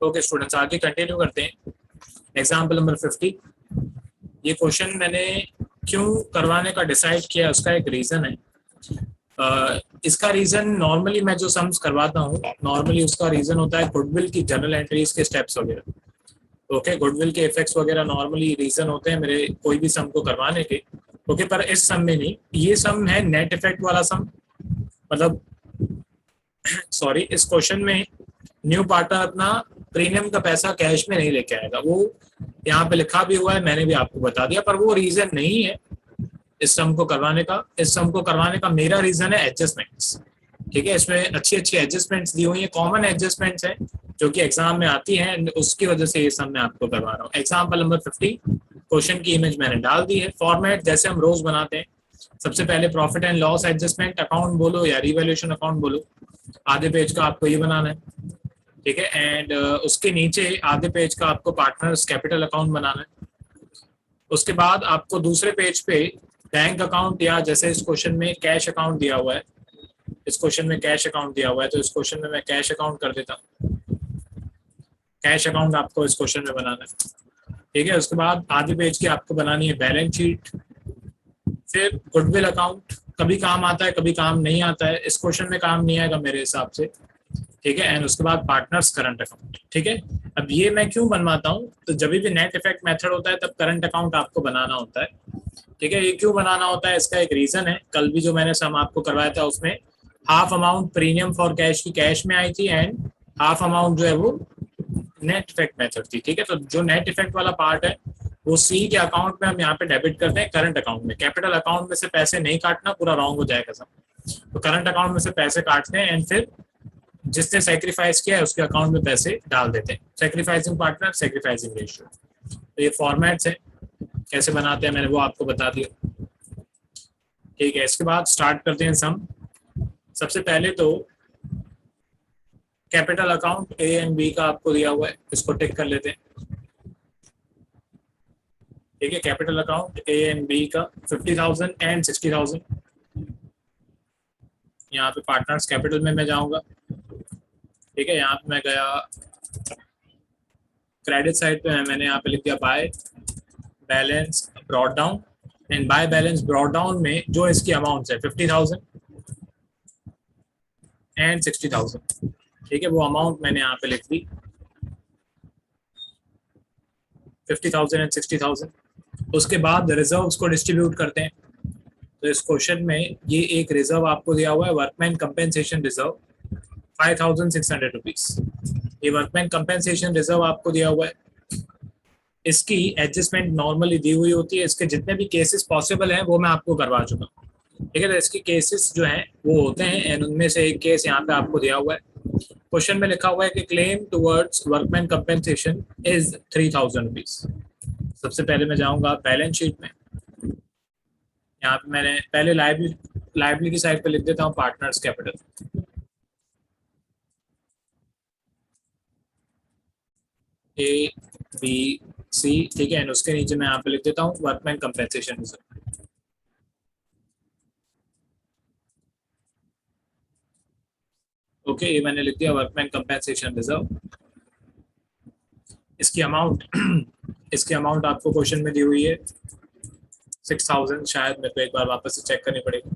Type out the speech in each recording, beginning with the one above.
Okay students, आगे continue करते हैं। Example number 50। ये क्वेश्चन मैंने क्यों करवाने का डिसाइड किया, उसका एक रीज़न है। इसका रीज़न नॉर्मली मैं जो सम्स करवाता हूँ, नॉर्मली उसका रीज़न होता है गुडविल की जर्नल एंट्रीज के स्टेप्स वगैरह। ओके, गुडविल के इफेक्ट्स वगैरह नॉर्मली रीज़न होते हैं मेरे कोई भी सम को करवाने के। ओके, पर इस सम में नहीं, ये सम है नेट इफेक्ट वाला सम। मतलब सॉरी, इस क्वेश्चन में न्यू पार्टनर अपना प्रीमियम का पैसा कैश में नहीं लेके आएगा। वो यहाँ पे लिखा भी हुआ है, मैंने भी आपको बता दिया, पर वो रीजन नहीं है इस सम को करवाने का। इस सम को करवाने का मेरा रीजन है एडजस्टमेंट्स। ठीक है, इसमें अच्छी अच्छी एडजस्टमेंट्स दी हुई है, कॉमन एडजस्टमेंट्स हैं जो कि एग्जाम में आती हैं, उसकी वजह से ये सम मैं आपको करवा रहा हूँ। एग्जाम्पल नंबर 50, क्वेश्चन की इमेज मैंने डाल दी है। फॉर्मेट जैसे हम रोज बनाते हैं, सबसे पहले profit and loss adjustment account बोलो या रिवैल्यूएशन अकाउंट बोलो, आधे पेज का आपको ये बनाना है। ठीक है, एंड उसके नीचे आधे पेज का आपको पार्टनर्स कैपिटल अकाउंट बनाना है। उसके बाद आपको दूसरे पेज पे बैंक अकाउंट, या जैसे इस क्वेश्चन में कैश अकाउंट दिया हुआ है, इस क्वेश्चन में कैश अकाउंट दिया हुआ है, तो इस क्वेश्चन में मैं कैश अकाउंट कर देता हूँ। कैश अकाउंट आपको इस क्वेश्चन में बनाना है। ठीक है, उसके बाद आधे पेज की आपको बनानी है बैलेंस शीट। फिर गुडविल अकाउंट कभी काम आता है, कभी काम नहीं आता है। इस क्वेश्चन में काम नहीं आएगा मेरे हिसाब से। ठीक है, एंड उसके बाद पार्टनर्स करंट अकाउंट। ठीक है, अब ये मैं क्यों बनवाता हूँ, तो जब भी नेट इफेक्ट मेथड होता है तब करंट अकाउंट आपको बनाना होता है। ठीक है, ये क्यों बनाना होता है, इसका एक रीजन है। कल भी जो मैंने सम आपको करवाया था उसमें half amount premium for cash की कैश में आई थी, एंड हाफ अमाउंट जो है वो नेट इफेक्ट मेथड थी। ठीक है, तो जो नेट इफेक्ट वाला पार्ट है वो सी के अकाउंट में हम यहाँ पे डेबिट करते हैं, करंट अकाउंट में। कैपिटल अकाउंट में से पैसे नहीं काटना, पूरा रॉन्ग हो जाएगा सब। तो करंट अकाउंट में से पैसे काटते हैं, एंड फिर जिसने सेक्रीफाइस किया है उसके अकाउंट में पैसे डाल देते हैं। Sacrificing partner, sacrificing ratio. तो ये फॉर्मेट्स है, कैसे बनाते हैं मैंने वो आपको बता दिया। ठीक है, इसके बाद स्टार्ट करते हैं सम। सबसे पहले तो capital account A and B का आपको दिया हुआ है, इसको टिक कर लेते हैं। ठीक है, capital account A and B का 50,000 एंड 60,000। यहाँ पे पार्टनर्स कैपिटल में मैं जाऊंगा। ठीक है, यहाँ पे मैं गया क्रेडिट साइड पे, मैंने यहाँ पे लिख दिया by balance brought down, and by balance brought down में जो इसकी अमाउंट है 50,000 एंड 60,000। ठीक है, वो अमाउंट मैंने यहाँ पे लिख दी 50,000 एंड 60,000। उसके बाद रिजर्व्स को डिस्ट्रीब्यूट करते हैं। तो इस क्वेश्चन में ये एक रिजर्व आपको दिया हुआ है, वर्कमैन कंपेंसेशन रिजर्व 5,600 रुपीज। ये वर्कमैन कंपेंसेशन रिजर्व आपको दिया हुआ है। इसकी एडजस्टमेंट नॉर्मली दी हुई होती है। इसके जितने भी केसेस पॉसिबल हैं वो मैं आपको करवा चुका हूँ। ठीक है, तो इसके केसेस जो हैं वो होते हैं, एंड उनमें से एक केस यहाँ पे आपको दिया हुआ है। क्वेश्चन में लिखा हुआ है कि claim towards workman compensation is 3,000 rupees. सबसे पहले मैं जाऊंगा बैलेंस शीट में। यहाँ पे मैंने पहले लाइबिलिटी साइड पे लिख देता हूँ partners capital A B C. ठीक है, एंड उसके नीचे मैं यहाँ पे लिख देता हूँ वर्कमैन कंपेंसेशन रिजर्व। ओके, ये मैंने लिख दिया वर्कमैन कंपेंसेशन रिजर्व। इसकी अमाउंट इसकी अमाउंट आपको क्वेश्चन में दी हुई है 6,000, शायद मेरे को एक बार वापस से चेक करनी पड़ेगी।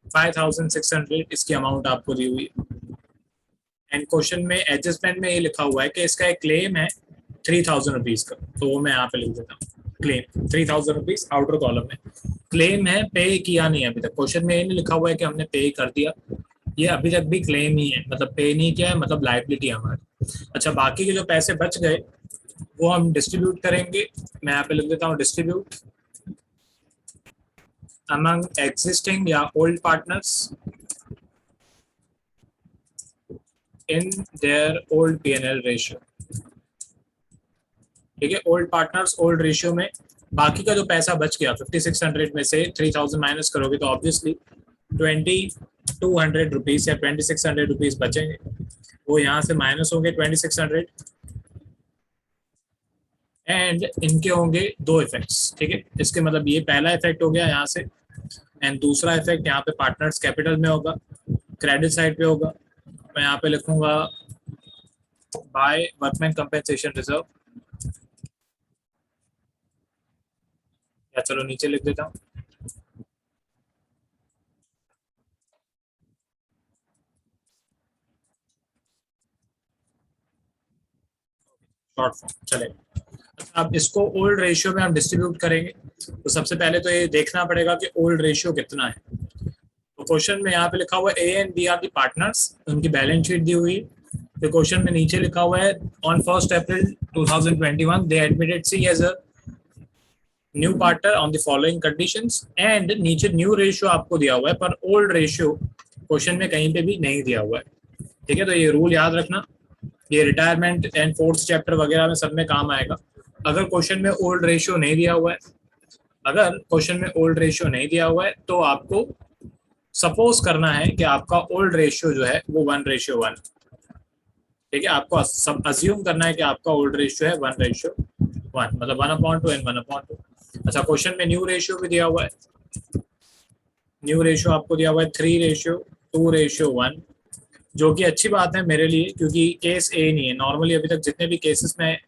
5,600 इसकी अमाउंट आपको दी हुई है, एंड क्वेश्चन में एडजस्टमेंट में ये लिखा हुआ है कि इसका एक क्लेम है 3,000 रुपीज का। तो वो मैं यहाँ पे लिख देता हूँ क्लेम 3,000 रुपीज, आउटर कॉलम में क्लेम है, पे किया नहीं अभी तक। क्वेश्चन में ये नहीं लिखा हुआ है कि हमने पे कर दिया, ये अभी तक भी क्लेम ही है, मतलब पे नहीं किया है, मतलब लाइबिलिटी हमारी। अच्छा, बाकी के जो पैसे बच गए वो हम डिस्ट्रीब्यूट करेंगे। मैं यहाँ पे लिख देता हूँ डिस्ट्रीब्यूट among existing या old partners in their old P&L ratio। ठीक है, ओल्ड पार्टनर्स ओल्ड रेशियो में बाकी का जो पैसा बच गया 5,600 में से 3,000 माइनस करोगे तो ऑब्वियसली 2,200 रुपीज या 2,600 रुपीज बचेंगे, वो यहाँ से माइनस होंगे 2,600, एंड इनके होंगे दो इफेक्ट्स। ठीक है, इसके मतलब ये पहला इफेक्ट हो गया यहाँ से, एंड दूसरा इफेक्ट यहाँ पे पार्टनर्स कैपिटल में होगा, क्रेडिट साइड पे होगा। मैं यहाँ पे लिखूंगा बाय वर्कमैन कंपेंसेशन रिजर्व, या चलो नीचे लिख देता हूँ। शॉर्ट फॉर्म चलेगा। अच्छा, अब इसको ओल्ड रेशियो में हम डिस्ट्रीब्यूट करेंगे, तो सबसे पहले तो ये देखना पड़ेगा कि ओल्ड रेशियो कितना है। तो क्वेश्चन में यहाँ पे लिखा हुआ है A and B are the partners, उनकी बैलेंस शीट दी हुई है। तो क्वेश्चन में नीचे लिखा हुआ है on 1 April 2021 they admitted C as a new partner on the following conditions, and नीचे न्यू रेशियो आपको दिया हुआ है पर ओल्ड रेशियो क्वेश्चन में कहीं पे भी नहीं दिया हुआ है। ठीक है, तो ये रूल याद रखना, ये रिटायरमेंट एंड फोर्थ चैप्टर वगैरह में सब में काम आएगा। अगर क्वेश्चन में ओल्ड रेशियो नहीं दिया हुआ है, अगर क्वेश्चन में ओल्ड रेशियो नहीं दिया हुआ है तो आपको सपोज करना है कि आपका ओल्ड रेशियो जो है वो 1:1। ठीक है, आपको सब अज्यूम करना है कि आपका ओल्ड रेशियो है 1:1, मतलब 1/2 एंड 1/2। अच्छा, क्वेश्चन में न्यू रेशियो भी दिया हुआ है। न्यू रेशियो आपको दिया हुआ है 3:2:1, जो कि अच्छी बात है मेरे लिए, क्योंकि केस ए नहीं है। नॉर्मली अभी तक जितने भी केसेस में,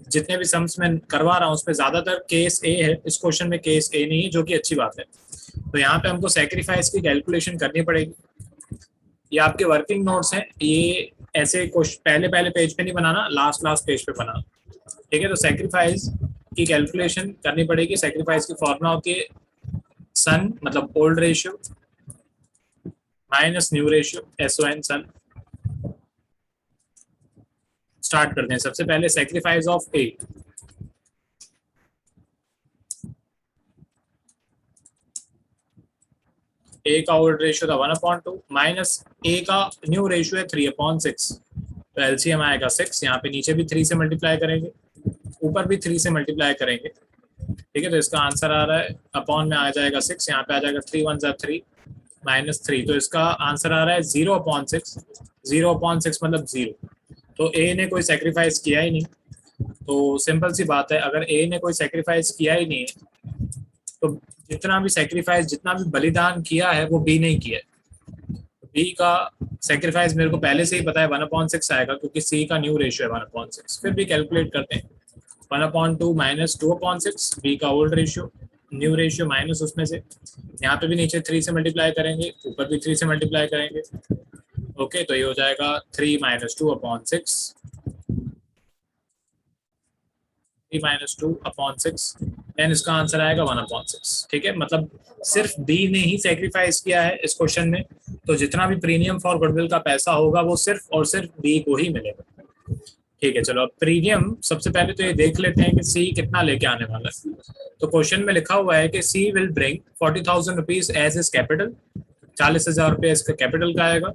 जितने भी सम्स में करवा रहा हूँ उसमें ज्यादातर केस ए है, इस क्वेश्चन में केस ए नहीं है, जो कि अच्छी बात है। तो यहाँ पे हमको सैक्रिफाइस की कैलकुलेशन करनी पड़ेगी। ये आपके वर्किंग नोट्स हैं, ये ऐसे पहले पहले पेज पे नहीं बनाना, लास्ट लास्ट पेज पे बनाना। ठीक है, तो सैक्रिफाइस की कैलकुलेशन करनी पड़ेगी। सैक्रिफाइस की फॉर्मूला होती है सन मतलब old ratio minus new ratio, SON सन। स्टार्ट करते हैं। सबसे पहले सैक्रिफाइस ऑफ ए, ए का ओल्ड रेशियो था 1/2 माइनस ए का न्यू रेशियो है 3/6, तो एलसीएम आएगा 6। यहाँ पे नीचे भी 3 से मल्टीप्लाई करेंगे, ऊपर भी 3 से मल्टीप्लाई करेंगे। ठीक है, तो इसका आंसर आ रहा है अपॉन में आ जाएगा 6, यहाँ पे आ जाएगा 3 1 जा 3 -3, तो इसका आंसर आ रहा है 0/6। 0/6 मतलब 0। तो ए ने कोई सेक्रीफाइस किया ही नहीं। तो सिंपल सी बात है, अगर ए ने कोई सेक्रीफाइस किया ही नहीं है तो जितना भी सेक्रीफाइस, जितना भी बलिदान किया है वो बी नहीं किया है। बी का सेक्रीफाइस मेरे को पहले से ही पता है 1/6 आएगा, क्योंकि सी का न्यू रेशियो है 1/6। फिर भी कैलकुलेट करते हैं, 1/2 माइनस 2/6, बी का old ratio, new ratio minus उसमें से, यहाँ पे भी नीचे 3 से मल्टीप्लाई करेंगे, ऊपर भी 3 से मल्टीप्लाई करेंगे। ओके, तो ये हो जाएगा 3 - 2/6, 3 - 2/6, एंड इसका आंसर आएगा 1/6। ठीक है, मतलब सिर्फ बी ने ही सेक्रीफाइस किया है इस क्वेश्चन में, तो जितना भी प्रीमियम फॉर गुडविल का पैसा होगा वो सिर्फ और सिर्फ बी को ही मिलेगा। ठीक है, चलो अब प्रीमियम सबसे पहले तो ये देख लेते हैं कि सी कितना लेके आने वाला है। तो क्वेश्चन में लिखा हुआ है कि she will bring 40,000 rupees as his capital, 40,000 रुपये इसका कैपिटल का आएगा।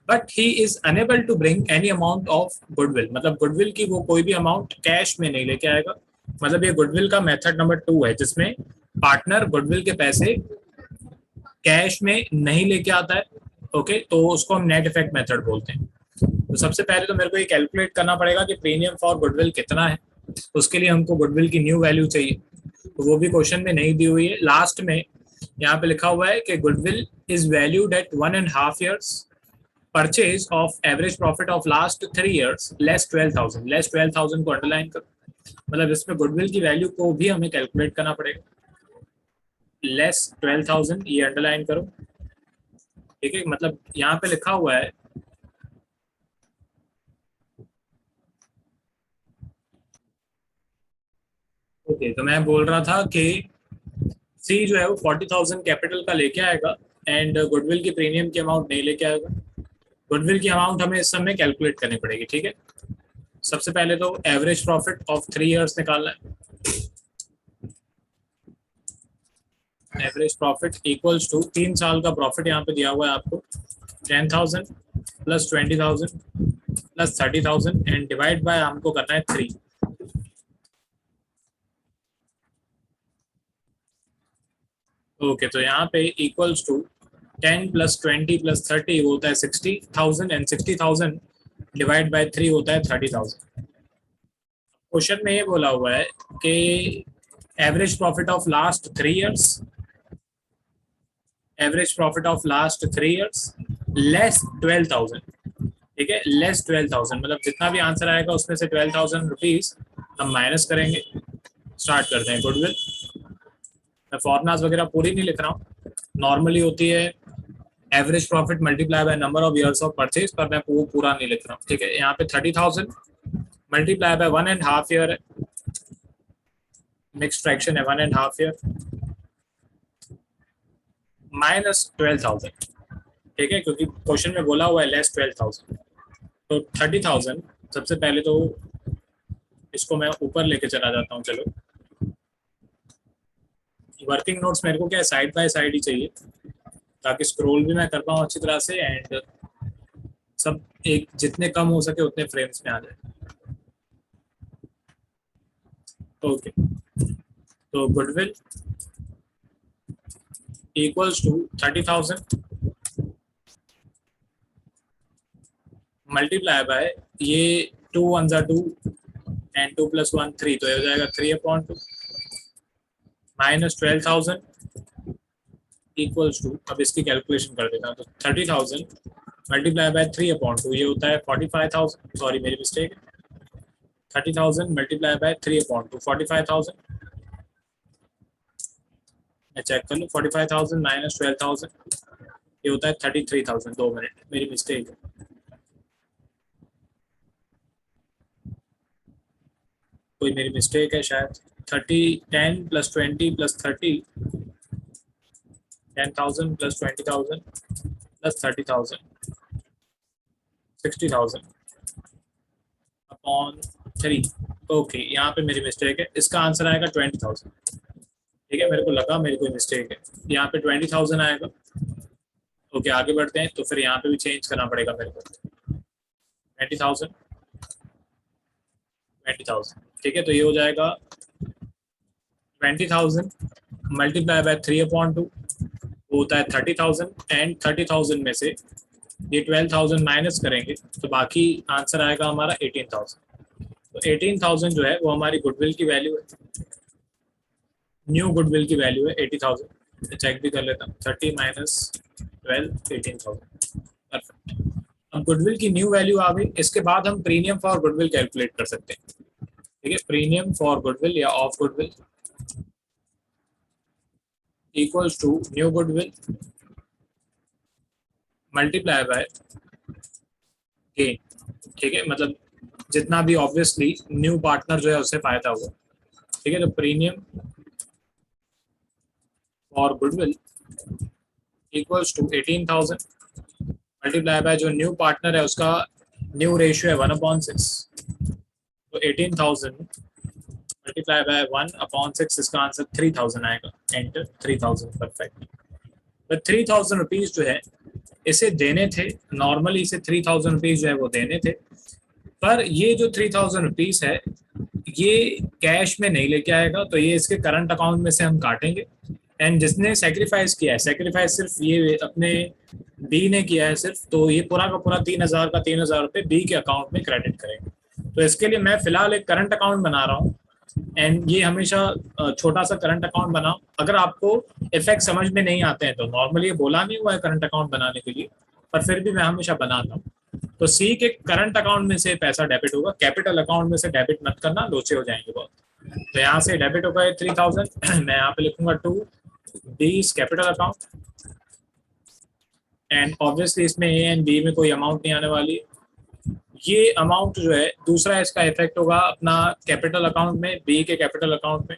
But he is unable to bring any amount of goodwill, मतलब गुडविल की वो कोई भी अमाउंट कैश में नहीं लेके आएगा। मतलब ये गुडविल का मेथड नंबर 2 है, जिसमें पार्टनर गुडविल के पैसे कैश में नहीं लेके आता है। ओके, तो उसको हम नेट इफेक्ट मेथड बोलते हैं। तो सबसे पहले तो मेरे को ये कैलकुलेट करना पड़ेगा कि प्रीमियम फॉर गुडविल कितना है। उसके लिए हमको गुडविल की न्यू वैल्यू चाहिए, तो वो भी क्वेश्चन में नहीं दी हुई है। लास्ट में यहाँ पे लिखा हुआ है कि goodwill is valued at 1.5 years purchase of average profit of last 3 years less 12,000। Less 12,000 को अंडरलाइन करो, मतलब इसमें गुडविल की वैल्यू को भी हमें कैलकुलेट करना पड़ेगा। लेस 12,000 ये अंडरलाइन करो। ठीक है, मतलब यहाँ पे लिखा हुआ है ओके, तो मैं बोल रहा था कि सी जो है वो 40,000 कैपिटल का लेके आएगा एंड गुडविल की प्रीमियम की अमाउंट नहीं लेके आएगा। गुडविल की अमाउंट हमें इस समय कैलकुलेट करनी पड़ेगी। ठीक है, सबसे पहले तो एवरेज प्रॉफिट ऑफ 3 years निकालना है। एवरेज प्रॉफिट इक्वल्स टू 3 साल का प्रॉफिट यहाँ पे दिया हुआ है आपको 10,000 plus 20,000 plus 30,000 and divide by हमको करना है 3। ओके, तो यहाँ पे इक्वल्स टू 10 प्लस 20 प्लस 30 वो होता है 60,000 एंड 60,000 डिवाइड बाय 3 होता है 30,000। क्वेश्चन में ये बोला हुआ है कि average profit of last 3 years, average profit of last 3 years less 12,000। ठीक है, लेस 12,000 मतलब जितना भी आंसर आएगा उसमें से 12,000 रुपीज हम माइनस करेंगे। स्टार्ट करते हैं गुडविल। मैं फॉर्मुलाज वगैरह पूरी नहीं लिख रहा हूँ, नॉर्मली होती है average profit multiply by number of years of purchase, पर मैं वो पूरा नहीं लिख रहा हूँ। ठीक है, यहाँ पे 30,000 मल्टीप्लाई बाय 1.5 ईयर है, मिक्स फ्रैक्शन है 1.5 ईयर, माइनस 12,000। ठीक है, क्योंकि क्वेश्चन में बोला हुआ है लेस 12,000, तो 30,000। सबसे पहले तो इसको मैं ऊपर लेके चला जाता हूँ। चलो, वर्किंग नोट्स मेरे को क्या है, साइड बाय साइड ही चाहिए, ताकि स्क्रॉल भी मैं कर पाऊँ अच्छी तरह से, एंड सब एक जितने कम हो सके उतने फ्रेम्स में आ जाए। ओके, तो goodwill equals to 30,000 multiply by ये 2 1 2 एंड 2 + 1 3, तो ये हो जाएगा 3/2 माइनस 12,000 इक्वल्स टू, अब इसकी कैलकुलेशन कर देता हूँ, तो 30,000 मल्टीप्लाई बाय 3/2 ये होता है 45,000, सॉरी मेरी मिस्टेक है, 30,000 मल्टीप्लाई बाय 3/2 45,000। मैं चेक कर लूँ, 45,000 माइनस 12,000 ये होता है 33,000। 2 मिनट, मेरी मिस्टेक है, कोई मेरी मिस्टेक है शायद। 10 + 20 + 30, 10,000 + 20,000 + 30,000, 60,000 अपॉन 3। ओके, यहाँ पे मेरी मिस्टेक है, इसका आंसर आएगा 20,000। ठीक है, मेरे को लगा मेरी कोई मिस्टेक है, यहाँ पे 20,000 आएगा। ओके, आगे बढ़ते हैं, तो फिर यहाँ पे भी चेंज करना पड़ेगा मेरे को। 20,000 20,000, ठीक है, तो ये हो जाएगा 20,000 मल्टीप्लाई बाय 3/2 वो होता है 30,000, एंड 30,000 में से ये 12,000 माइनस करेंगे, तो बाकी आंसर आएगा हमारा 18,000। तो 18,000 जो है वो हमारी गुडविल की वैल्यू है, न्यू गुडविल की वैल्यू है 80,000। चेक भी कर लेता हूँ, 30 माइनस 12 18,000। परफेक्ट, अब गुडविल की न्यू वैल्यू आ गई। इसके बाद हम प्रीमियम फॉर गुडविल कैलकुलेट कर सकते हैं। ठीक है, प्रीमियम फॉर गुडविल या of goodwill equals to new goodwill multiply by gain. ठीक है, मतलब जितना भी ऑब्वियसली न्यू पार्टनर जो है उससे फायदा हुआ। ठीक है, तो premium for goodwill equals to 18,000 multiply by जो न्यू पार्टनर है उसका न्यू रेशियो है 1/6, तो 18,000 मल्टीप्लाई बाय 1/6, इसका आंसर 3,000 आएगा। Enter 3,000, perfect. तो 3,000 रुपीज जो है इसे देने थे, नॉर्मली इसे 3,000 रुपीज जो है वो देने थे, पर ये जो 3,000 रुपीज है ये कैश में नहीं लेके आएगा, तो ये इसके करंट अकाउंट में से हम काटेंगे। एंड जिसने सेक्रीफाइस किया है, सेक्रीफाइस सिर्फ ये अपने बी ने किया है सिर्फ, तो ये पूरा का पूरा 3,000 का 3,000 रुपये बी के अकाउंट में क्रेडिट करेंगे। तो इसके लिए मैं फिलहाल एक करंट अकाउंट बना रहा हूँ, एंड ये हमेशा छोटा सा करंट अकाउंट बनाओ। अगर आपको इफेक्ट समझ में नहीं आते हैं तो नॉर्मली ये बोला नहीं हुआ है करंट अकाउंट बनाने के लिए, पर फिर भी मैं हमेशा बनाता हूँ। तो सी के करंट अकाउंट में से पैसा डेबिट होगा, कैपिटल अकाउंट में से डेबिट मत करना, लोचे हो जाएंगे बहुत। तो यहाँ से डेबिट होगा 3,000, मैं यहाँ पे लिखूंगा 2 B capital account, and obviously इसमें ए एंड बी में कोई अमाउंट नहीं आने वाली। ये अमाउंट जो है दूसरा इसका इफेक्ट होगा अपना कैपिटल अकाउंट में, बी के कैपिटल अकाउंट में।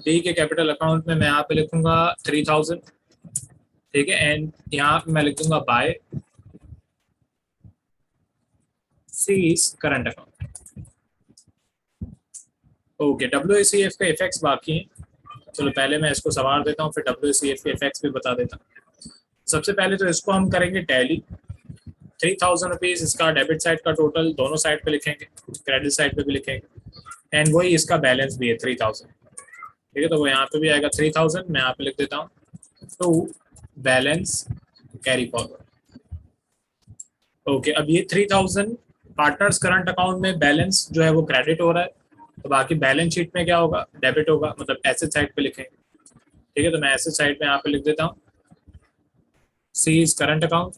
बी के कैपिटल अकाउंट में मैं यहाँ पे लिखूंगा 3,000। ठीक है, एंड यहाँ पे मैं लिखूंगा by C's current account. Okay, WACF के इफेक्ट्स बाकी हैं, चलो पहले मैं इसको सवार देता हूँ, फिर WACF के इफेक्ट्स भी बता देता हूँ। सबसे पहले तो इसको हम करेंगे टैली। 3,000 रुपीज इसका डेबिट साइड का टोटल दोनों साइड पे लिखेंगे, क्रेडिट साइड पे भी लिखेंगे, एंड वही इसका बैलेंस भी है 3,000। ठीक है, तो वो यहाँ पे भी आएगा 3,000, मैं यहाँ पे लिख देता हूँ to balance carry forward. Okay, अब ये 3,000 पार्टनर्स करंट अकाउंट में बैलेंस जो है वो क्रेडिट हो रहा है, तो बाकी बैलेंस शीट में क्या होगा, डेबिट होगा, मतलब एसेट साइड पे लिखेंगे। ठीक है, तो मैं एसेट साइड में यहाँ पे लिख देता हूँ सी इज करंट अकाउंट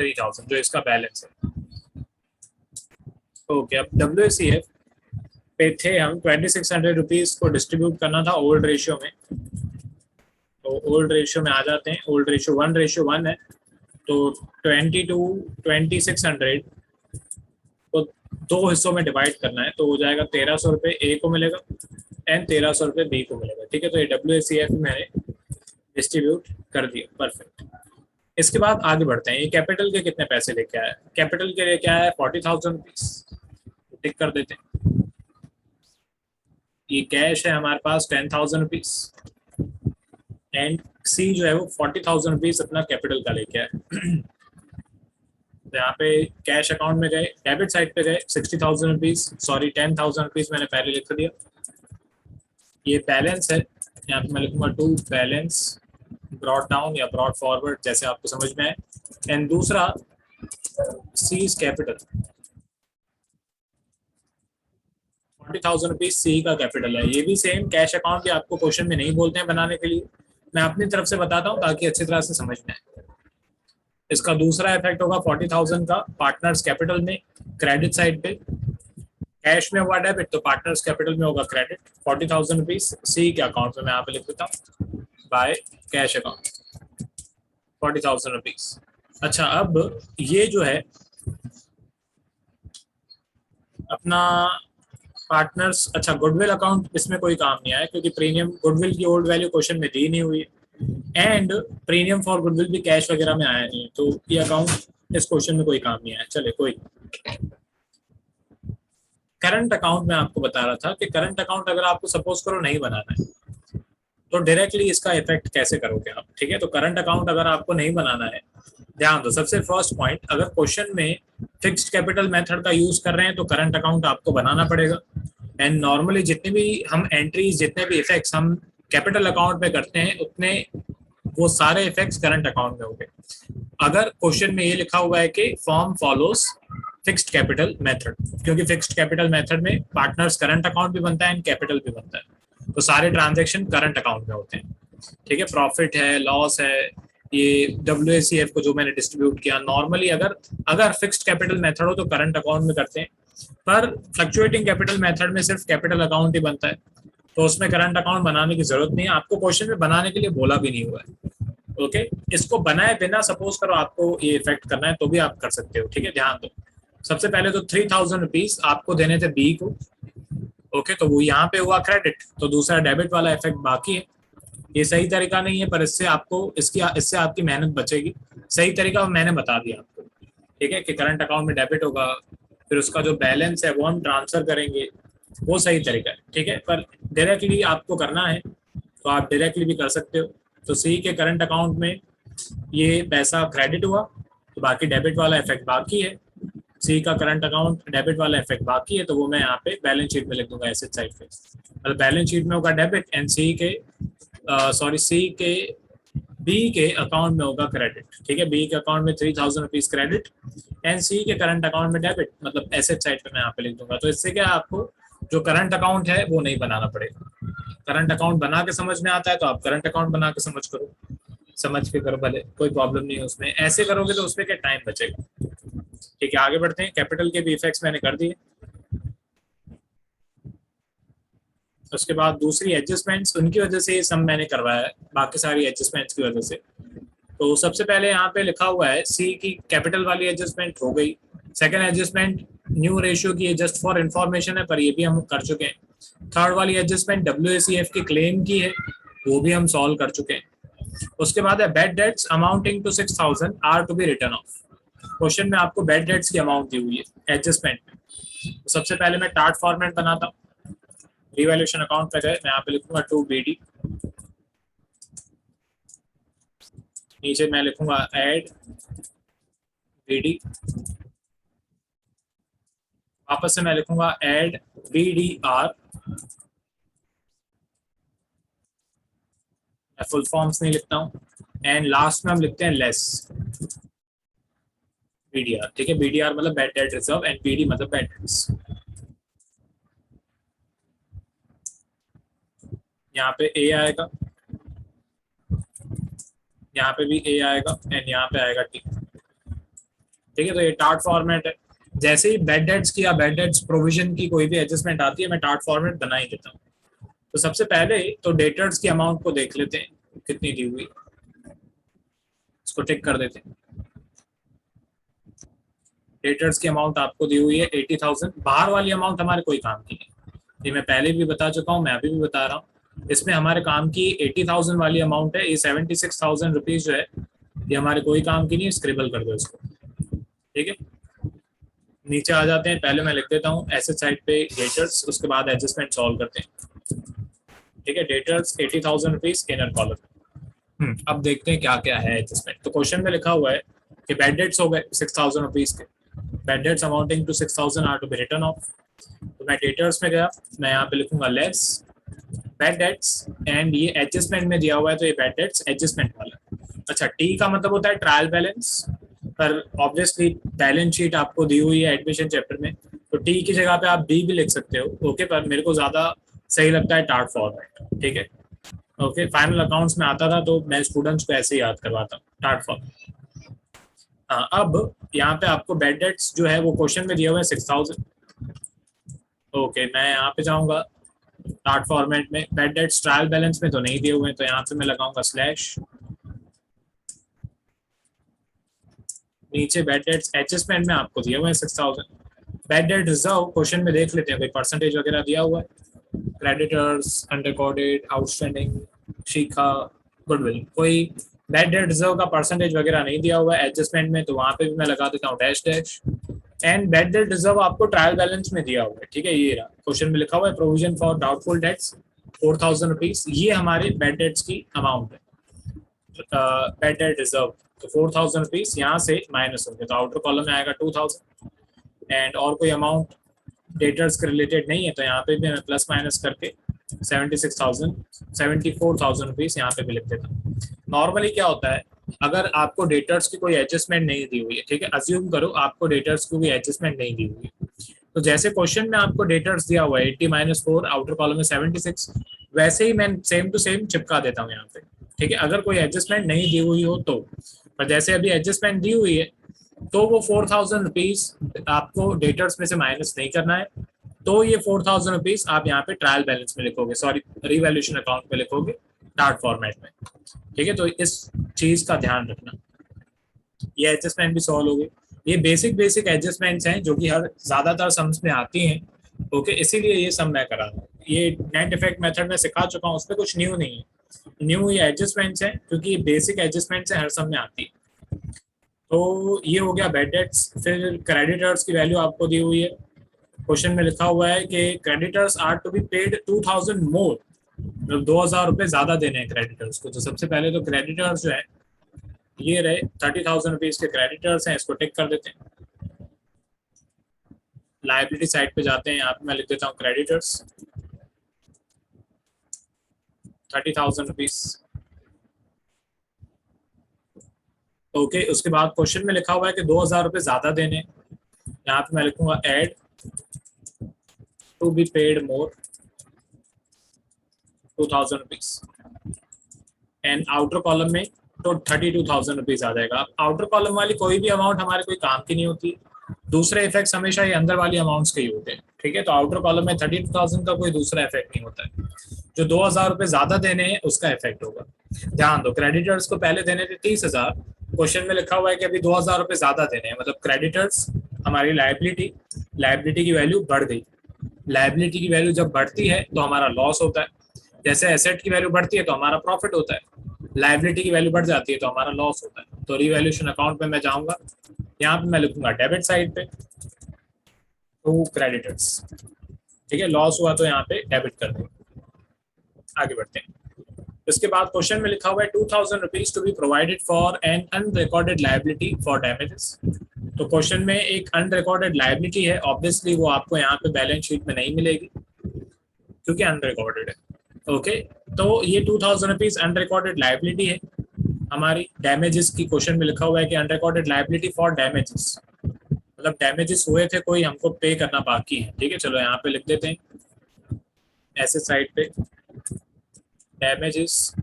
3000 जो इसका बैलेंस है। ओके, अब WACF पे थे हम, 2600 रुपीज को डिस्ट्रीब्यूट करना था ओल्ड रेशियो में। तो ओल्ड रेशियो में आ जाते हैं, ओल्ड रेशियो 1:1 है, तो 2600 को दो हिस्सों में डिवाइड करना है, तो हो जाएगा 1300 रुपये ए को मिलेगा एंड 1300 रुपये बी को मिलेगा। ठीक है, तो ये WACF मैंने डिस्ट्रीब्यूट कर दिया, परफेक्ट। इसके बाद आगे बढ़ते हैं, ये कैपिटल के कितने पैसे लेके आया? कैपिटल के लिए क्या है, 40,000 रुपीज, टिक कर देते हैं। ये कैश है हमारे पास 10,000 रुपीज एंड सी जो है वो 40,000 रुपीज अपना कैपिटल का लेके आए। तो यहाँ पे कैश अकाउंट में गए, डेबिट साइड पे गए 60,000 रुपीज, सॉरी 10,000 रुपीज मैंने पहले लिख दिया। ये बैलेंस है, यहाँ पे मैं लिखूंगा टू बैलेंस ब्रॉड डाउन या ब्रॉड फॉरवर्ड, जैसे आपको समझ में आए। एंड दूसरा सीज कैपिटल, 40,000 रुपीज सी का कैपिटल है। ये भी सेम कैश अकाउंट, भी आपको क्वेश्चन में नहीं बोलते हैं बनाने के लिए, मैं अपनी तरफ से बताता हूँ ताकि अच्छी तरह से समझ में आए। इसका दूसरा इफेक्ट होगा 40,000 का पार्टनर्स कैपिटल में, क्रेडिट साइड पे। कैश में हुआ डेबिट तो पार्टनर्स कैपिटल में होगा क्रेडिट, 40,000 रुपीज सी के अकाउंट में मैं यहाँ पे लिख देता हूँ बाय कैश अकाउंट 40,000 रुपीज। अच्छा, अब ये जो है अपना पार्टनर्स, अच्छा गुडविल अकाउंट इसमें कोई काम नहीं आया क्योंकि प्रीमियम गुडविल की ओल्ड वैल्यू क्वेश्चन में दी नहीं हुई है एंड प्रीमियम फॉर गुडविल भी कैश वगैरह में आया नहीं, तो ये अकाउंट इस क्वेश्चन में कोई काम नहीं आया। चले कोई, करंट अकाउंट में आपको बता रहा था कि करंट अकाउंट अगर आपको सपोज करो नहीं बनाना है तो डायरेक्टली इसका इफेक्ट कैसे करोगे आप। ठीक है, तो करंट अकाउंट अगर आपको नहीं बनाना है, ध्यान दो, सबसे फर्स्ट पॉइंट, अगर क्वेश्चन में फिक्स्ड कैपिटल मेथड का यूज कर रहे हैं तो करंट अकाउंट आपको बनाना पड़ेगा। एंड नॉर्मली जितने भी हम एंट्रीज, जितने भी इफेक्ट्स हम कैपिटल अकाउंट में करते हैं उतने वो सारे इफेक्ट्स करंट अकाउंट में होंगे। अगर क्वेश्चन में ये लिखा हुआ है कि form follows fixed capital method, क्योंकि फिक्स्ड कैपिटल मेथड में पार्टनर्स करंट अकाउंट भी बनता है एंड कैपिटल भी बनता है, तो सारे ट्रांजैक्शन करंट अकाउंट में होते हैं। ठीक है, प्रॉफिट है, लॉस है, ये WACF को जो मैंने डिस्ट्रीब्यूट किया, नॉर्मली अगर फिक्स्ड कैपिटल मेथड हो तो करंट अकाउंट में करते हैं, पर फ्लक्चुएटिंग कैपिटल मेथड में सिर्फ कैपिटल अकाउंट ही बनता है, तो उसमें करंट अकाउंट बनाने की जरूरत नहीं है। आपको क्वेश्चन में बनाने के लिए बोला भी नहीं हुआ है। ओके, इसको बनाए बिना सपोज करो आपको ये इफेक्ट करना है तो भी आप कर सकते हो। ठीक है, ध्यान दो, सबसे पहले तो 3,000 रुपीज आपको देने थे बी को। ओके, तो वो यहाँ पे हुआ क्रेडिट, तो दूसरा डेबिट वाला इफेक्ट बाकी है। ये सही तरीका नहीं है, पर इससे आपकी मेहनत बचेगी। सही तरीका मैंने बता दिया आपको। ठीक है, कि करंट अकाउंट में डेबिट होगा, फिर उसका जो बैलेंस है वो हम ट्रांसफर करेंगे, वो सही तरीका है। ठीक है, पर डायरेक्टली आपको करना है तो आप डायरेक्टली भी कर सकते हो। तो सी के करंट अकाउंट में ये पैसा क्रेडिट हुआ तो बाकी डेबिट वाला इफेक्ट बाकी है। सी का करंट अकाउंट डेबिट वाला इफेक्ट बाकी है, तो वो मैं यहाँ पे बैलेंस शीट में लिख दूंगा एसेट साइड पे। मतलब बैलेंस शीट में होगा डेबिट एंड सी के बी के अकाउंट में होगा क्रेडिट। ठीक है, बी के अकाउंट में 3,000 रुपीज क्रेडिट एंड सी के करंट अकाउंट में डेबिट, मतलब एसेट साइड पे मैं यहाँ पे लिख दूंगा। तो इससे क्या आपको जो करंट अकाउंट है वो नहीं बनाना पड़ेगा। करंट अकाउंट बना के समझ में आता है तो आप करंट अकाउंट बना के समझ के करो, भले कोई प्रॉब्लम नहीं है उसमें। ऐसे करोगे तो उसमें क्या टाइम बचेगा। ठीक है, आगे बढ़ते हैं। कैपिटल के भी इफेक्ट्स मैंने कर दिए। उसके बाद दूसरी एडजस्टमेंट्स, उनकी वजह से ये सब मैंने करवाया है, बाकी सारी एडजस्टमेंट्स की वजह से। तो सबसे पहले यहाँ पे लिखा हुआ है सी की कैपिटल वाली एडजस्टमेंट हो गई। सेकंड एडजस्टमेंट न्यू रेशियो की है, जस्ट फॉर इंफॉर्मेशन है, पर ये भी हम कर चुके हैं। थर्ड वाली एडजस्टमेंट WACF के क्लेम की है, वो भी हम सॉल्व कर चुके हैं। उसके बाद है bad debts amounting to 6,000 are to be written off. Question में आपको बैड डेट्स की अमाउंट दी हुई है एडजस्टमेंट में। तो सबसे पहले मैं टार्ट फॉर्मेट बनाता हूँ। रिवैल्यूएशन अकाउंट पे गए, मैं यहाँ पे लिखूंगा टू BD, नीचे मैं लिखूंगा ऐड BD, वापस से मैं लिखूंगा ऐड BDR, मैं फुल फॉर्म्स नहीं लिखता हूँ, एंड लास्ट में हम लिखते हैं लेस BDR। ठीक है, BDR मतलब bad debt reserve and BD मतलब बैड डेट्स। यहाँ पे A आएगा, यहाँ पे भी A आएगा एंड यहाँ पे आएगा T। ठीक है, तो ये टार्ट फॉर्मेट है। जैसे ही बेड डेट्स की या बेड डेट्स प्रोविजन की कोई भी एडजस्टमेंट आती है, मैं टार्ट फॉर्मेट बना ही देता हूँ। तो सबसे पहले तो डेटर्स की अमाउंट को देख लेते हैं कितनी दी हुई, इसको टिक कर देते हैं। डेटर्स की अमाउंट आपको दी हुई है 80,000। बाहर वाली अमाउंट हमारे कोई काम की नहीं, ये मैं पहले भी बता चुका हूँ, मैं अभी भी बता रहा हूँ। इसमें हमारे काम की 80,000 वाली अमाउंट है। ये 76,000 रुपीज जो है ये हमारे कोई काम की नहीं है, स्क्रिबल कर दो इसको। ठीक है, नीचे आ जाते हैं। पहले मैं लिख देता हूँ एसेट साइड पे डेटर्स, उसके बाद एडजस्टमेंट सॉल्व करते हैं। ठीक है, डेटर्स 80,000 रुपीज इनर कॉलम। अब देखते हैं क्या क्या है एडजस्टमेंट। तो क्वेश्चन में लिखा हुआ है कि बेड डेट्स हो गए 6,000 रुपीज के। Bad debts amounting to 6,000 are to be written off. तो मैं डेटर्स में गया, मैं यहाँ पे लिखूंगा लेस बेड डेट्स, एंड ये एडजस्टमेंट में दिया हुआ है तो ये बेड डेट्स एडजस्टमेंट वाला। अच्छा, टी का मतलब होता है ट्रायल बैलेंस, पर ऑब्वियसली बैलेंस शीट आपको दी हुई है एडमिशन चैप्टर में, तो टी की जगह पे आप डी भी लिख सकते हो। ओके, पर मेरे को ज्यादा सही लगता है टार्ट फॉर्मेट। ठीक है, ओके, फाइनल अकाउंट्स में आता था तो मैं स्टूडेंट्स को ऐसे ही याद करवाता हूँ टार्ट फॉर्मेट। अब यहाँ पे आपको बेड डेट्स जो है वो क्वेश्चन में दिया हुआ है 6,000। ओके, मैं यहाँ पे जाऊंगा टार्ट फॉर्मेट में, बेड डेट्स ट्रायल बैलेंस में तो नहीं दिए हुए हैं, तो यहाँ पे मैं लगाऊंगा स्लैश, नीचे बेड डेट्स एडजस्टमेंट में आपको दिए हुए हैं 6,000। बेड डेट रिजर्व क्वेश्चन में देख लेते हैं कोई परसेंटेज वगैरह दिया हुआ है। क्रेडिटर्स, अनरिकॉर्डेड, आउटस्टैंडिंग, शिखा, गुडविल, कोई बेड डेट रिजर्व का परसेंटेज वगैरह नहीं दिया हुआ है एडजस्टमेंट में, तो वहां पे भी मैं लगा देता हूँ dash dash. And bed date reserve आपको ट्रायल बैलेंस में दिया हुआ है। ठीक है, ये रहा क्वेश्चन में लिखा हुआ है provision for doubtful debts 4,000 rupees, ये हमारे बेड डेट्स की अमाउंट है। बेड डेट रिजर्व तो 4,000 रुपीज यहाँ से माइनस होंगे, तो आउटर कॉलम में आएगा 2,000। एंड और कोई अमाउंट डेटर्स के रिलेटेड नहीं है, तो यहाँ पे भी मैं प्लस माइनस करके 74,000 रुपीज यहाँ पे भी लिख देता हूँ। नॉर्मली क्या होता है, अगर आपको डेटर्स की कोई एडजस्टमेंट नहीं दी हुई है, ठीक है, अज्यूम करो आपको डेटर्स की कोई एडजस्टमेंट नहीं दी हुई है, तो जैसे क्वेश्चन में आपको डेटर्स दिया हुआ है 80-4, आउटर कॉलम में 76, वैसे ही मैं सेम टू सेम चिपका देता हूँ यहाँ पे। ठीक है, अगर कोई एडजस्टमेंट नहीं दी हुई हो तो, पर जैसे अभी एडजस्टमेंट दी हुई है तो वो 4,000 रुपीज आपको डेटर्स में से माइनस नहीं करना है, तो ये 4,000 रुपीज आप यहाँ पे ट्रायल बैलेंस में लिखोगे, सॉरी रिवैल्यूएशन अकाउंट में लिखोगे टार्ट फॉर्मेट में। ठीक है, तो इस चीज का ध्यान रखना। ये एडजस्टमेंट भी सॉल्व हो गई। ये बेसिक बेसिक एडजस्टमेंट्स हैं जो कि हर ज्यादातर सम्स में आती हैं। ओके, इसीलिए ये सब मैं करा रहा हूँ। ये नेट इफेक्ट मेथड में सिखा चुका हूँ, उसमें कुछ न्यू नहीं है। न्यू ये एडजस्टमेंट्स हैं क्योंकि बेसिक एडजस्टमेंट्स हर सम में आती है। तो ये हो गया बेड डेट्स। फिर क्रेडिटर्स की वैल्यू आपको दी हुई है, क्वेश्चन में लिखा हुआ है कि creditors are to be paid 2,000 more, मतलब 2,000 रुपए ज्यादा देने हैं क्रेडिटर्स को। तो सबसे पहले तो क्रेडिटर्स जो है ये रहे 30,000 रुपीज के क्रेडिटर्स हैं, इसको टिक कर देते हैं। लाइबिलिटी साइड पे जाते हैं, यहाँ पे मैं लिख देता हूँ क्रेडिटर्स 30,000 रुपीज। ओके, उसके बाद क्वेश्चन में लिखा हुआ है कि 2,000 रुपए ज्यादा देने, यहाँ पे मैं लिखूंगा add to be paid more 2,000 rupees. And outer column में तो 32,000 रुपीज आ जाएगा। आउटर कॉलम वाली कोई भी अमाउंट हमारे कोई काम की नहीं होती, दूसरे इफेक्ट्स हमेशा ये अंदर वाली अमाउंट्स के ही होते हैं। ठीक है, तो आउटर कॉलम में 32,000 का कोई दूसरा इफेक्ट नहीं होता है, जो 2,000 रुपए ज्यादा देने हैं उसका इफेक्ट होगा। ध्यान दो, क्रेडिटर्स को पहले देने थे 30,000, क्वेश्चन में लिखा हुआ है कि अभी 2,000 रुपए ज्यादा देने हैं, मतलब क्रेडिटर्स हमारी लाइबिलिटी की वैल्यू बढ़ गई। लाइबिलिटी की वैल्यू जब बढ़ती है तो हमारा लॉस होता है, जैसे एसेट की वैल्यू बढ़ती है तो हमारा प्रॉफिट होता है, लाइबिलिटी की वैल्यू बढ़ जाती है तो हमारा लॉस होता है। तो रिवैल्यूएशन अकाउंट में मैं जाऊंगा, यहाँ पे मैं लिखूंगा डेबिट साइड पे टू क्रेडिटर्स। ठीक है, लॉस हुआ तो यहाँ पे डेबिट कर देंगे। आगे बढ़ते हैं। उसके बाद क्वेश्चन में लिखा हुआ है 2,000 rupees to be provided for an unrecorded liability for damages. तो क्वेश्चन में एक अनरिकॉर्डेड लाइबिलिटी है, ऑब्वियसली वो आपको यहाँ पे बैलेंस शीट में नहीं मिलेगी क्योंकि अनरिकॉर्डेड है। ओके, तो ये 2,000 रुपीज अनरिकॉर्डेड लाइबिलिटी है हमारी। डैमेजेस की क्वेश्चन में लिखा हुआ है कि अनरिकॉर्डेड लाइबिलिटी फॉर डैमेजेस, मतलब डैमेजेस हुए थे कोई, हमको पे करना बाकी है। ठीक है, चलो यहाँ पे लिख देते हैं ऐसे साइड पे डैमेजेस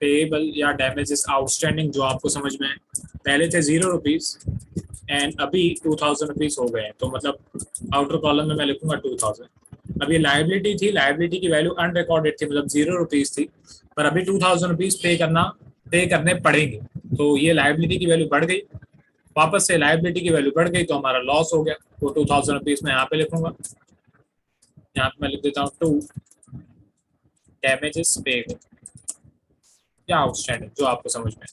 पेएबल या डैमेजेस आउटस्टैंडिंग, जो आपको समझ में है। पहले थे 0 रुपीज एंड अभी 2000 रुपीज हो गए हैं, तो मतलब आउटर कॉलम में मैं लिखूंगा 2000। अब ये लाइबिलिटी थी, लाइबिलिटी की वैल्यू अनरिकॉर्डेड थी, मतलब 0 रुपीज थी, पर अभी 2000 रुपीज पे करने पड़ेंगे, तो ये लाइबिलिटी की वैल्यू बढ़ गई, वापस से लाइबिलिटी की वैल्यू बढ़ गई तो हमारा लॉस हो गया। तो 2000 रुपीज में यहाँ पे लिखूंगा, यहाँ पे मैं लिख देता हूँ 2 डैमेजेस पेड या आउटस्टैंडिंग, जो आपको समझ में।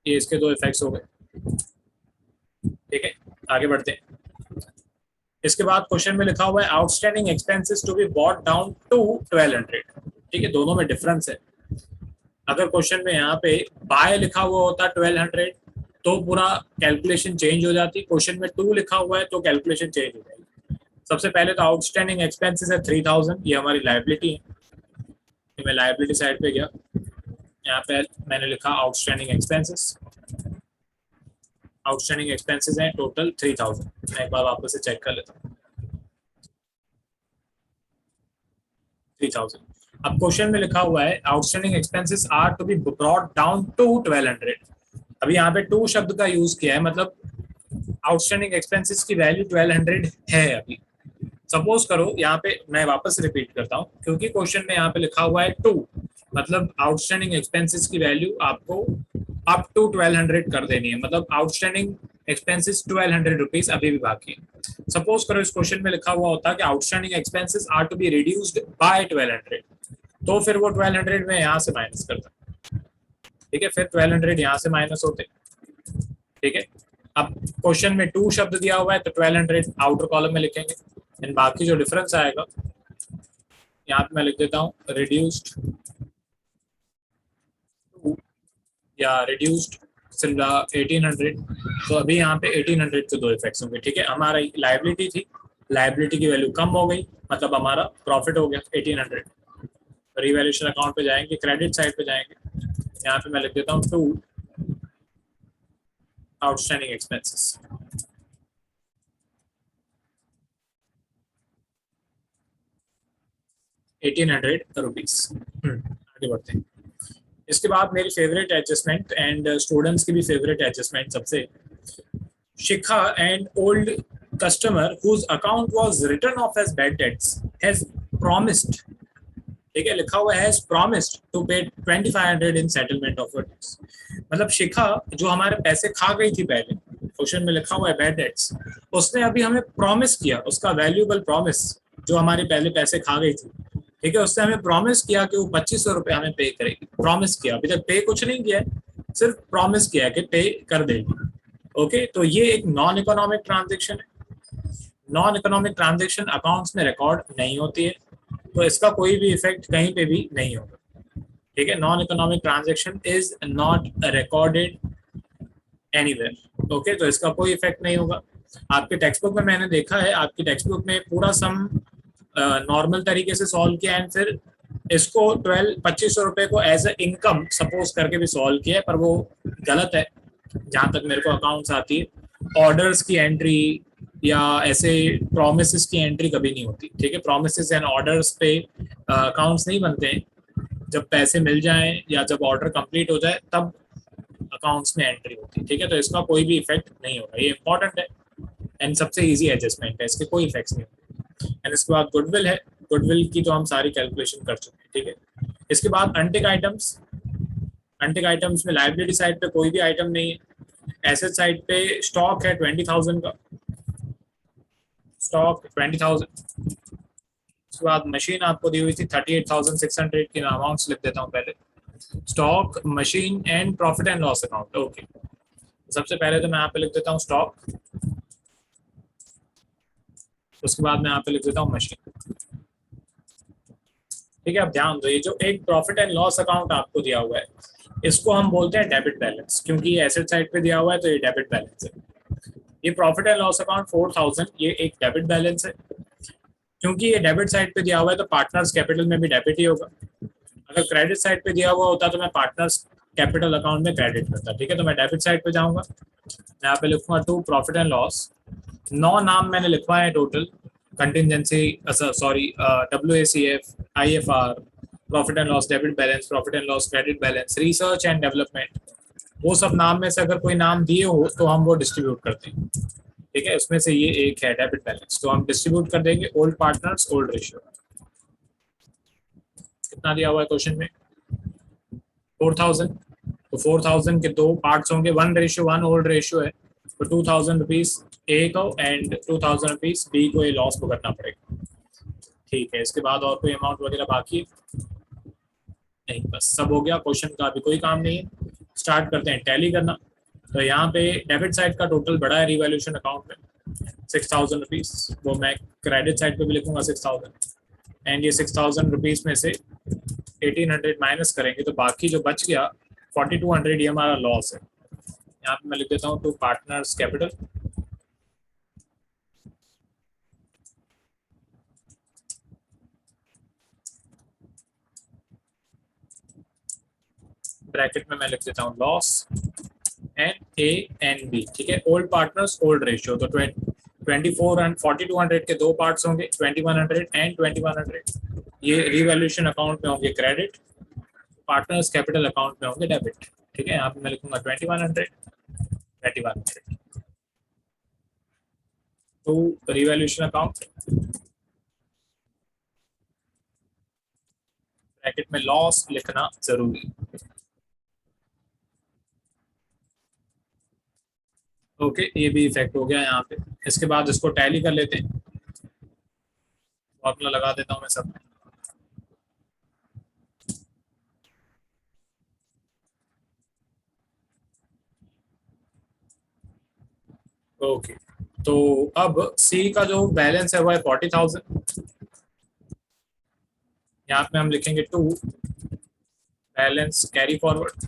ये इसके दो इफेक्ट्स हो गए, ठीक है। आगे बढ़ते हैं। इसके बाद क्वेश्चन में लिखा हुआ है outstanding expenses to be brought down to 1200, ठीक है, दोनों में डिफरेंस है। अगर क्वेश्चन में यहाँ पे बाय लिखा हुआ होता 1200 तो पूरा कैलकुलेशन चेंज हो जाती, क्वेश्चन में 2 लिखा हुआ है तो कैलकुलेशन चेंज हो जाएगी। सबसे पहले तो आउटस्टैंडिंग एक्सपेंसेस है 3000, ये हमारी लाइबिलिटी है। मैं लाइबिलिटी साइड पे गया, यहाँ पे मैंने लिखा आउटस्टैंडिंग एक्सपेंसेस, आउटस्टैंडिंग एक्सपेंसेस हैं टोटल 3000। मैं एक बार वापस से चेक कर लेता हूँ 3000। अब क्वेश्चन में लिखा हुआ है outstanding expenses are to be brought down to 1200। अभी यहाँ पे 2 शब्द का यूज किया है, मतलब आउटस्टैंडिंग एक्सपेंसेस की वैल्यू 1200 है अभी। सपोज करो, यहाँ पे मैं वापस रिपीट करता हूँ क्योंकि क्वेश्चन में यहाँ पे लिखा हुआ है 2, मतलब आउटस्टैंडिंग एक्सपेंसेस की वैल्यू आपको अप टू 1200 कर देनी है, मतलब आउटस्टैंडिंग एक्सपेंसेस 1200 रुपीज अभी भी बाकी है। सपोज करो इस क्वेश्चन में लिखा हुआ होता कि outstanding expenses are to be reduced by 1200, तो फिर वो 1200 में यहाँ से माइनस करता, ठीक है, फिर 1200 यहाँ से माइनस होते, ठीक है। अब क्वेश्चन में 2 शब्द दिया हुआ है तो 1200 आउटर कॉलम में लिखेंगे, एंड बाकी जो डिफरेंस आएगा यहाँ पे मैं लिख देता हूँ रिड्यूस्ड या रिड्यूस्ड 1800, तो अभी यहाँ पे 1800 के 2 इफेक्ट्स होंगे, ठीक है। हमारा लाइबिलिटी थी, लाइबिलिटी की वैल्यू कम हो गई, मतलब हमारा प्रॉफिट हो गया 1800। रिवैल्यूएशन अकाउंट पे जाएंगे, क्रेडिट साइड पे जाएंगे, यहाँ पे मैं लिख देता हूँ 2 आउटस्टैंडिंग एक्सपेंसेस, ₹1800। आगे बढ़ते हैं। इसके बाद मेरी फेवरेट एडजस्टमेंट एंड स्टूडेंट्स की भी फेवरेट एडजस्टमेंट सबसे, Shikha and old customer whose account was written off as bad debts has promised, ठीक है, लिखा हुआ है प्रॉमिस्ड टू पे 2500 इन सेटलमेंट ऑफ डेट्स। मतलब शिखा जो हमारे पैसे खा गई थी पहले, क्वेश्चन में लिखा हुआ है बैड डेट्स, उसने अभी हमें प्रॉमिस किया, उसका वैल्यूएबल प्रॉमिस जो हमारे पहले पैसे खा गई थी, ठीक है, उसने हमें प्रॉमिस किया कि वो 2500 रुपये हमें पे करेगी। प्रॉमिस किया, अभी तक पे कुछ नहीं किया है, सिर्फ प्रॉमिस किया कि पे कर देगी। ओके, तो ये एक नॉन इकोनॉमिक ट्रांजेक्शन है। नॉन इकोनॉमिक ट्रांजेक्शन अकाउंट्स में रिकॉर्ड नहीं होती है, तो इसका कोई भी इफेक्ट कहीं पे भी नहीं होगा, ठीक है। Non economic transaction is not recorded anywhere, okay, तो इसका कोई इफेक्ट नहीं होगा। आपके टेक्स्ट बुक में मैंने देखा है, आपकी टेक्स्ट बुक में पूरा सम नॉर्मल तरीके से सॉल्व किया है, फिर इसको 2500 रुपये को एज अ इनकम सपोज करके भी सॉल्व किया है, पर वो गलत है जहाँ तक मेरे को अकाउंट्स आती है। ऑर्डर्स की एंट्री या ऐसे प्रोमिसेस की एंट्री कभी नहीं होती, ठीक है। प्रोमिसेस एंड ऑर्डर्स पे अकाउंट्स नहीं बनते हैं, जब पैसे मिल जाएं या जब ऑर्डर कंप्लीट हो जाए तब अकाउंट्स में एंट्री होती है, ठीक है। तो इसका कोई भी इफेक्ट नहीं होगा, ये इंपॉर्टेंट है एंड सबसे इजी एडजस्टमेंट है, इसके कोई इफेक्ट्स नहीं होते। एंड इसके बाद गुडविल है, गुडविल की तो हम सारी कैलकुलेशन कर चुके हैं, ठीक है। इसके बाद अनटिक आइटम्स, अनटिक आइटम्स में लायबिलिटी साइड पे कोई भी आइटम नहीं है। एसेट साइड पे स्टॉक है 20,000 का, स्टॉक 20,000। उसके बाद मशीन आपको दी हुई थी 38,600 की, अमाउंट्स लिख देता हूँ पहले, stock, machine and profit and loss account, okay. सबसे पहले तो मैं यहाँ पे लिख देता हूँ स्टॉक, उसके बाद मैं यहाँ पे लिख देता हूँ मशीन, ठीक है। अब ध्यान दो, ये जो एक प्रॉफिट एंड लॉस अकाउंट आपको दिया हुआ है, इसको हम बोलते हैं डेबिट बैलेंस, क्योंकि ये एसेट साइड पे दिया हुआ है तो ये डेबिट बैलेंस है। ये प्रॉफिट एंड लॉस अकाउंट 4000, ये एक डेबिट बैलेंस है, क्योंकि ये डेबिट साइड पे दिया हुआ है तो पार्टनर्स कैपिटल में भी डेबिट ही होगा। अगर क्रेडिट साइड पे दिया हुआ होता तो मैं पार्टनर्स कैपिटल अकाउंट में क्रेडिट करता, ठीक है। तो मैं डेबिट साइड पे जाऊंगा, यहाँ पे लिखूंगा टू प्रॉफिट एंड लॉस, 9 नाम मैंने लिखवाए हैं total, contingency, sorry, WACF, IFR, profit and loss debit balance, profit and loss credit balance, research and development, वो सब नाम में से अगर कोई नाम दिए हो तो हम वो डिस्ट्रीब्यूट करते हैं, ठीक है। उसमें से ये एक है डेबिट बैलेंस, तो हम डिस्ट्रीब्यूट कर देंगे ओल्ड पार्टनर्स ओल्ड रेशियो। कितना दिया हुआ है क्वेश्चन में? 4000। तो 4000 के दो पार्ट्स होंगे, 1:1 ओल्ड रेशियो है, तो 2000 रुपीज ए को एंड 2000 रुपीज बी को ये लॉस भुगतना पड़ेगा, ठीक है। इसके बाद और कोई अमाउंट वगैरह बाकी है? नहीं, बस सब हो गया। क्वेश्चन का अभी कोई काम नहीं है, स्टार्ट करते हैं टैली करना। तो यहाँ पे डेबिट साइड का टोटल बड़ा है रिवैल्यूएशन अकाउंट में 6000 रुपीज, वो मैं क्रेडिट साइड पे भी लिखूंगा 6000, एंड ये 6000 रुपीज में से 1800 माइनस करेंगे तो बाकी जो बच गया 4200 ये हमारा लॉस है। यहाँ पे मैं लिख देता हूँ टू पार्टनर्स कैपिटल, ब्रैकेट में मैं लिख देता हूँ loss and A and B, ठीक है। ओल्ड पार्टनर्स ओल्ड रेशियो, तो 24 एंड 4200 के दो पार्ट्स होंगे, 2100 एंड 2100, ये रिवैल्यूएशन अकाउंट में होंगे क्रेडिट, पार्टनर्स कैपिटल अकाउंट में होंगे डेबिट, ठीक है। यहाँ पे मैं लिखूंगा 2100 2100 टू रिवैल्यूएशन अकाउंट, ब्रैकेट में लॉस लिखना जरूरी। ओके, ये भी इफेक्ट हो गया यहाँ पे। इसके बाद इसको टैली कर लेते हैं, फॉर्मूला लगा देता हूँ मैं सब में। ओके, तो अब सी का जो बैलेंस है वो है 40,000। यहाँ पे हम लिखेंगे टू बैलेंस कैरी फॉरवर्ड।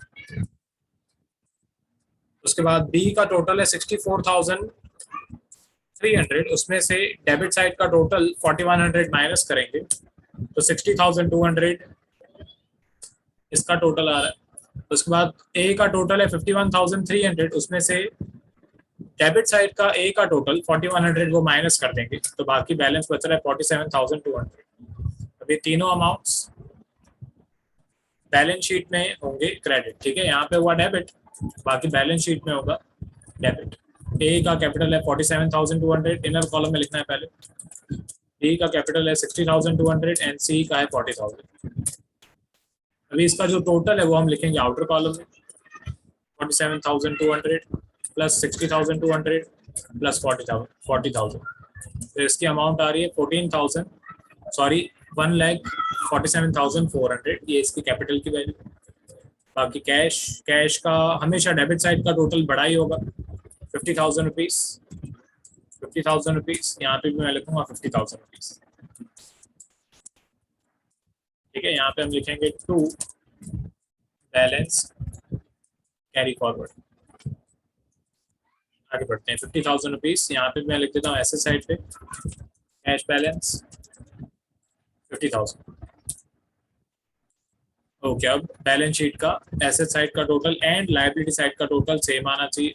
उसके बाद बी का टोटल है 64,300, उसमें से डेबिट साइड का टोटल 4100 माइनस करेंगे तो 60,200 इसका टोटल आ रहा है। उसके बाद ए का टोटल है 51,300, उसमें से डेबिट साइड का ए का टोटल 4100 वो माइनस कर देंगे तो बाकी बैलेंस बच रहा है 47,200। अभी तीनों अमाउंट्स बैलेंस शीट में होंगे क्रेडिट, ठीक है। यहाँ पे हुआ डेबिट, बाकी बैलेंस शीट में होगा डेबिट। ए का कैपिटल है 47,200, इनर कॉलम में लिखना है पहले। बी का कैपिटल है 60,200 एंड सी का है 40,000। अभी इसका जो टोटल है वो हम लिखेंगे आउटर कॉलम में, 47,200 प्लस 60,200 प्लस 40,000, तो इसकी अमाउंट आ रही है 1,47,400, ये इसकी कैपिटल की वैल्यू। बाकी कैश का हमेशा डेबिट साइड का टोटल बड़ा ही होगा, 50,000 रुपीज, 50,000 रुपीज, यहाँ पे भी मैं लिखूंगा 50,000 रुपीज, ठीक है। यहाँ पे हम लिखेंगे टू बैलेंस कैरी फॉरवर्ड। आगे बढ़ते हैं, 50,000 रुपीज, यहाँ पे मैं लिख देता हूँ एसेट साइड पे कैश बैलेंस 50,000। ओके, अब बैलेंस शीट का एसेट साइड का टोटल एंड लायबिलिटी साइड का टोटल सेम आना चाहिए,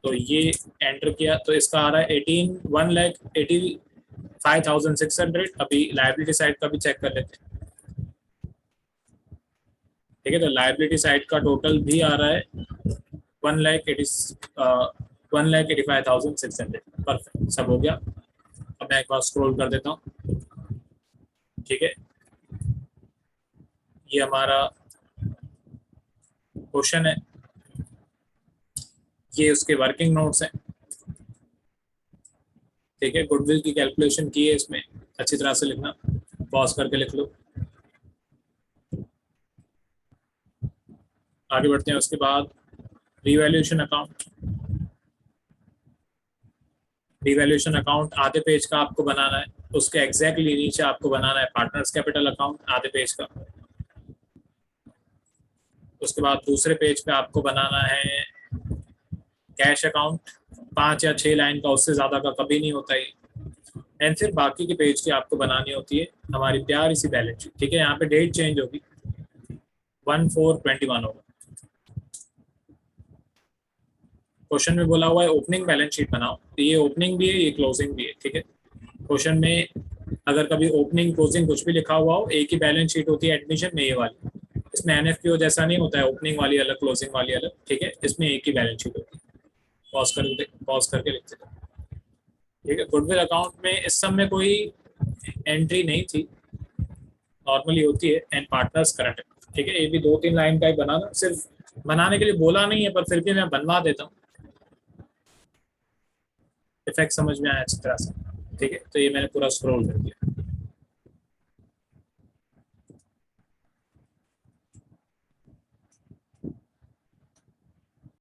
तो ये एंटर किया तो इसका आ रहा है 1,85,600। अभी लायबिलिटी साइड का भी चेक कर लेते हैं, ठीक है। तो लायबिलिटी साइड का टोटल भी आ रहा है 1,85,600, परफेक्ट, सब हो गया। अब मैं एक बार स्क्रॉल कर देता हूँ, ठीक है। ये हमारा क्वेश्चन है, ये उसके वर्किंग नोट्स हैं, ठीक है। गुडविल की कैलकुलेशन की है इसमें, अच्छी तरह से लिखना, पॉज करके लिख लो। आगे बढ़ते हैं, उसके बाद रिवैल्यूएशन अकाउंट। रिवैल्यूएशन अकाउंट आधे पेज का आपको बनाना है, उसके एग्जैक्टली नीचे आपको बनाना है पार्टनर्स कैपिटल अकाउंट आधे पेज का। उसके बाद दूसरे पेज पे आपको बनाना है कैश अकाउंट, 5 या 6 लाइन का, उससे ज्यादा का कभी नहीं होता है। एंड फिर बाकी के पेज की आपको बनानी होती है हमारी प्यारी सी बैलेंस शीट, ठीक है। यहाँ पे डेट चेंज होगी, 1/4/21 होगा। क्वेश्चन में बोला हुआ है ओपनिंग बैलेंस शीट बनाओ, तो ये ओपनिंग भी है, ये क्लोजिंग भी है, ठीक है। क्वेश्चन में अगर कभी ओपनिंग क्लोजिंग कुछ भी लिखा हुआ हो, एक ही बैलेंस शीट होती है एडमिशन में, ये वाली, इसमें एनएफपीओ जैसा नहीं होता है, ओपनिंग वाली अलग क्लोजिंग वाली अलग, ठीक है, इसमें एक ही बैलेंस शीट होती है। पॉज करके लिखते थे, ठीक है। गुडविल अकाउंट में इस सब में कोई एंट्री नहीं थी, नॉर्मली होती है, एंड पार्टनर्स करंट, ठीक है। ये भी 2-3 लाइन का ही बनाना, सिर्फ बनाने के लिए बोला नहीं है, पर फिर भी मैं बनवा देता हूँ, इफेक्ट समझ में आया अच्छी तरह से, ठीक है। तो ये मैंने पूरा स्क्रॉल कर दिया।